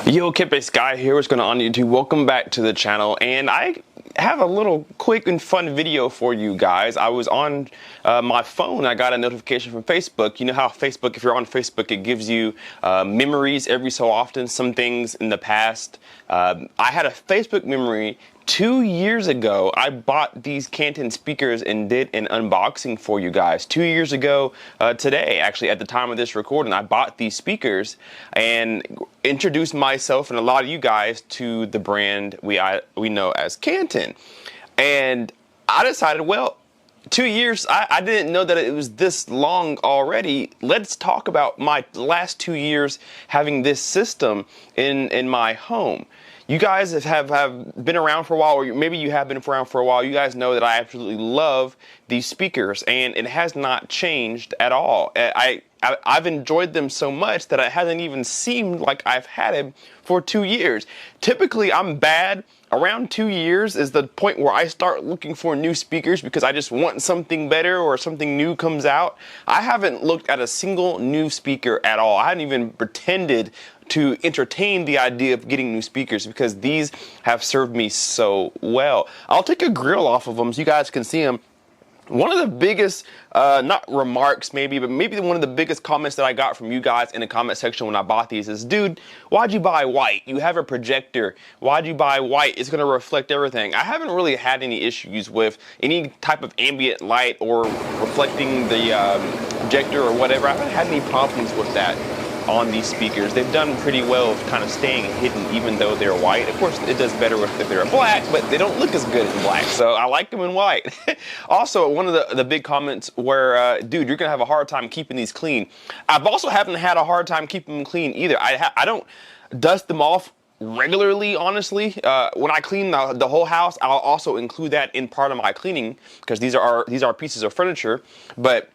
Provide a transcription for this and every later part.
Yo, Kpaceguy here. What's going on YouTube? Welcome back to the channel, and I have a little quick and fun video for you guys. I was on my phone. I got a notification from Facebook. You know how Facebook, if you're on Facebook, it gives you memories every so often, some things in the past. I had a Facebook memory 2 years ago. I bought these Canton speakers and did an unboxing for you guys. 2 years ago today, actually, at the time of this recording, I bought these speakers and introduced myself and a lot of you guys to the brand we know as Canton. And I decided, well, 2 years, I didn't know that it was this long already. Let's talk about my last 2 years having this system in my home. You guys have been around for a while, or maybe you have been around for a while. You guys know that I absolutely love these speakers, and it has not changed at all. I've enjoyed them so much that it hasn't even seemed like I've had them for 2 years. Typically, I'm bad. Around 2 years is the point where I start looking for new speakers because I just want something better or something new comes out. I haven't looked at a single new speaker at all. I hadn't even pretended to entertain the idea of getting new speakers because these have served me so well. I'll take a grill off of them so you guys can see them. One of the biggest, not remarks maybe, but maybe one of the biggest comments that I got from you guys in the comment section when I bought these is, dude, why'd you buy white? You have a projector. Why'd you buy white? It's going to reflect everything. I haven't really had any issues with any type of ambient light or reflecting the projector or whatever. I haven't had any problems with that on these speakers. They've done pretty well of kind of staying hidden even though they're white. Of course, it does better if they're black, but they don't look as good in black, so I like them in white. Also, one of the big comments where, dude, you're gonna have a hard time keeping these clean. I've also haven't had a hard time keeping them clean either. I don't dust them off regularly, honestly. When I clean the whole house, I'll also include that in part of my cleaning because these are pieces of furniture, but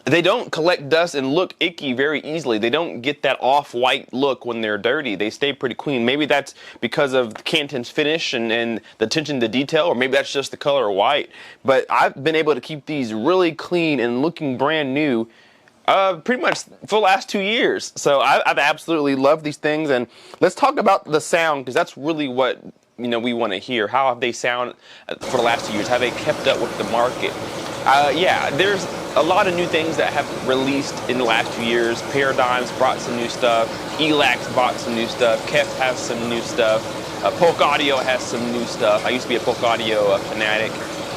they don't collect dust and look icky very easily. They don't get that off-white look when they're dirty. They stay pretty clean. Maybe that's because of Canton's finish and the attention to detail, or maybe that's just the color white. But I've been able to keep these really clean and looking brand new pretty much for the last 2 years. So I've absolutely loved these things. And let's talk about the sound, because that's really what we want to hear. How have they sound for the last 2 years? Have they kept up with the market? Yeah, there's a lot of new things that have released in the last 2 years. Paradigms brought some new stuff. Elax bought some new stuff. Kef has some new stuff. Polk Audio has some new stuff. I used to be a Polk Audio fanatic.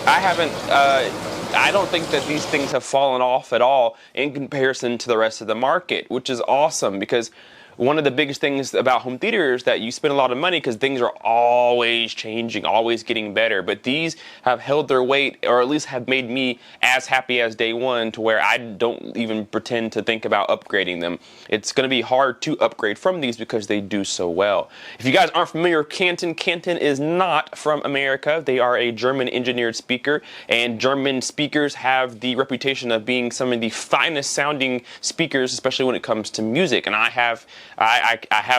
I don't think that these things have fallen off at all in comparison to the rest of the market, which is awesome because one of the biggest things about home theater is that you spend a lot of money because things are always changing, always getting better. But these have held their weight, or at least have made me as happy as day one, to where I don't even pretend to think about upgrading them. It's going to be hard to upgrade from these because they do so well. If you guys aren't familiar with Canton, Canton is not from America. They are a German engineered speaker, and German speakers have the reputation of being some of the finest sounding speakers, especially when it comes to music. And I have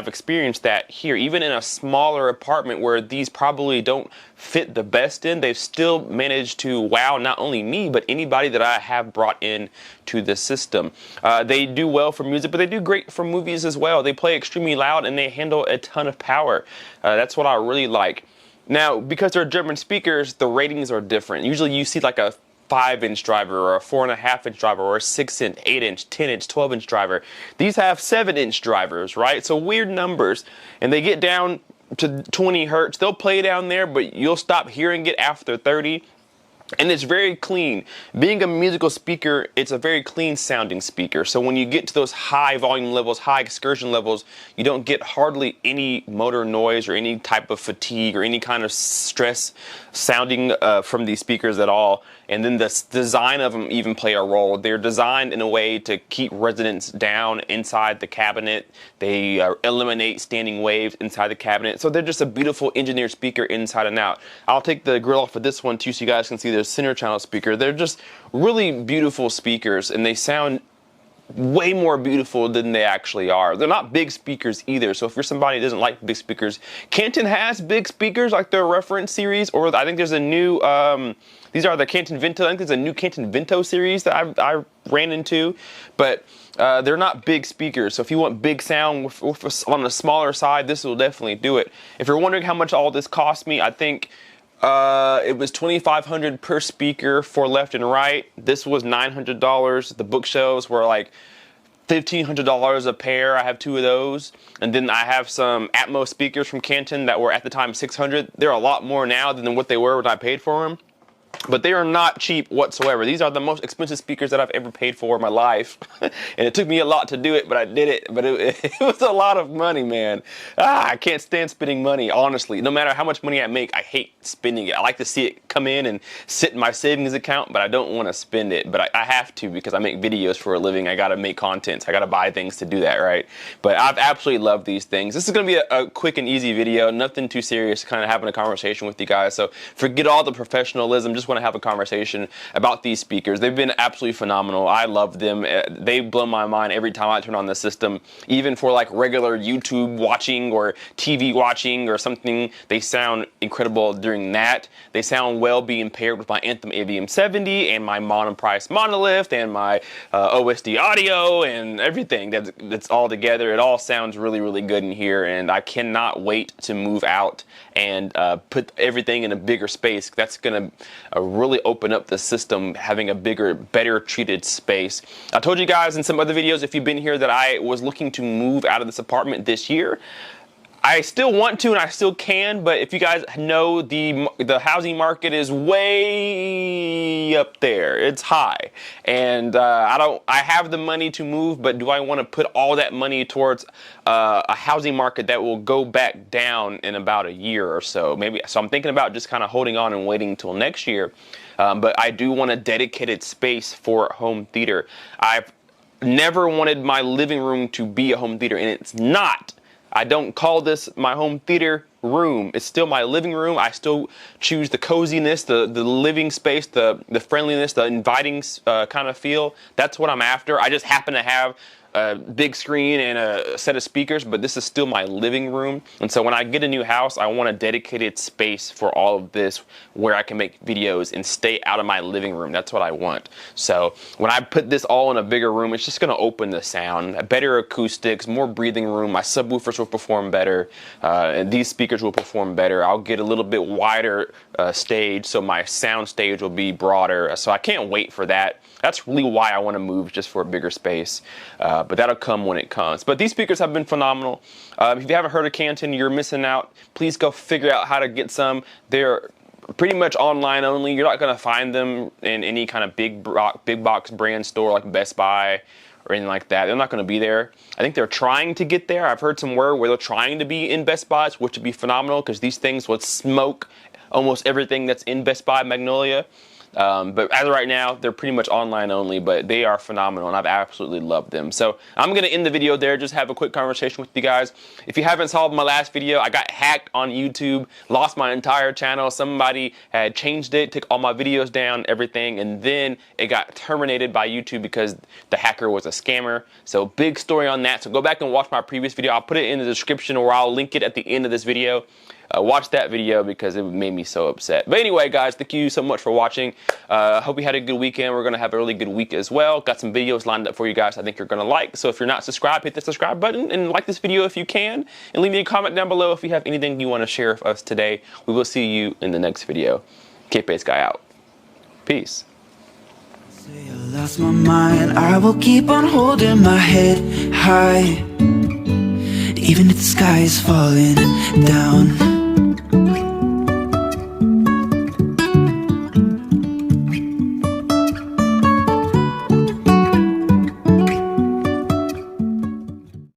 experienced that here. Even in a smaller apartment where these probably don't fit the best in, they've still managed to wow not only me, but anybody that I have brought in to the system. They do well for music, but they do great for movies as well. They play extremely loud and they handle a ton of power. That's what I really like. Now, because they're German speakers, the ratings are different. Usually you see like a 5-inch driver or a 4.5-inch driver or a 6-inch, 8-inch, 10-inch, 12-inch driver. These have 7-inch drivers, right? So weird numbers, and they get down to 20 hertz. They'll play down there, but you'll stop hearing it after 30. And it's very clean. Being a musical speaker, it's a very clean sounding speaker. So when you get to those high volume levels, high excursion levels, you don't get hardly any motor noise or any type of fatigue or any kind of stress sounding from these speakers at all. And then the design of them even play a role. They're designed in a way to keep resonance down inside the cabinet. They eliminate standing waves inside the cabinet. So they're just a beautiful engineered speaker inside and out. I'll take the grill off of this one too so you guys can see the center channel speaker. They're just really beautiful speakers, and they sound way more beautiful than they actually are. They're not big speakers either, so if you're somebody who doesn't like big speakers, Canton has big speakers like their reference series, or I think there's a new, these are the Canton Vento. I think there's a new Canton Vento series that I ran into, but they're not big speakers. So if you want big sound on the smaller side, this will definitely do it. If you're wondering how much all this cost me, I think it was $2,500 per speaker for left and right. This was $900. The bookshelves were like $1,500 a pair. I have 2 of those, and then I have some Atmos speakers from Canton that were at the time $600. They're a lot more now than what they were when I paid for them. But they are not cheap whatsoever. These are the most expensive speakers that I've ever paid for in my life. And it took me a lot to do it, but I did it. But it was a lot of money, man. I can't stand spending money, honestly. No matter how much money I make, I hate spending it. I like to see it come in and sit in my savings account, but I don't want to spend it. But I have to, because I make videos for a living. I got to make content. So I got to buy things to do that, right? But I've absolutely loved these things. This is going to be a quick and easy video. Nothing too serious, kind of having a conversation with you guys. So forget all the professionalism. Just want to have a conversation about these speakers. They've been absolutely phenomenal. I love them. They blow my mind every time I turn on the system. Even for like regular YouTube watching or TV watching or something, they sound incredible during that. They sound well being paired with my Anthem AVM70 and my Monoprice Monolith and my OSD audio and everything that's all together. It all sounds really, really good in here, and I cannot wait to move out and put everything in a bigger space. That's going to really open up the system, having a bigger, better treated space. I told you guys in some other videos, if you've been here, that I was looking to move out of this apartment this year. I still want to, and I still can, but if you guys know, the housing market is way up there. It's high, and I have the money to move, but do I want to put all that money towards a housing market that will go back down in about a year or so? Maybe. So I'm thinking about just kind of holding on and waiting until next year. But I do want a dedicated space for a home theater. I've never wanted my living room to be a home theater, and it's not. I don't call this my home theater room. It's still my living room. I still choose the coziness, the living space, the friendliness, the inviting kind of feel. That's what I'm after. I just happen to have a big screen and a set of speakers, but this is still my living room. And so when I get a new house, I want a dedicated space for all of this where I can make videos and stay out of my living room. That's what I want. So when I put this all in a bigger room, it's just going to open the sound, better acoustics, more breathing room. My subwoofers will perform better, and these speakers will perform better. I'll get a little bit wider stage, so my sound stage will be broader. So I can't wait for that. That's really why I want to move, just for a bigger space. But that'll come when it comes. But these speakers have been phenomenal. If you haven't heard of Canton, you're missing out. Please go figure out how to get some. They're pretty much online only. You're not going to find them in any kind of big box brand store like Best Buy or anything like that. They're not going to be there. I think they're trying to get there. I've heard some word where they're trying to be in Best Buys, which would be phenomenal, because these things would smoke almost everything that's in Best Buy Magnolia. But as of right now, they're pretty much online only, but they are phenomenal, and I've absolutely loved them. So I'm going to end the video there, just have a quick conversation with you guys. If you haven't saw my last video, I got hacked on YouTube, lost my entire channel. Somebody had changed it, took all my videos down, everything, and then it got terminated by YouTube because the hacker was a scammer. So big story on that. So go back and watch my previous video. I'll put it in the description, or I'll link it at the end of this video. Watch that video because it made me so upset. But anyway, guys, thank you so much for watching. Hope you had a good weekend. We're going to have a really good week as well. Got some videos lined up for you guys I think you're going to like. So if you're not subscribed, hit the subscribe button and like this video if you can. And leave me a comment down below if you have anything you want to share with us today. We will see you in the next video. Kpaceguy out. Peace. Say I lost my mind. I will keep on holding my head high, even if the sky is falling down.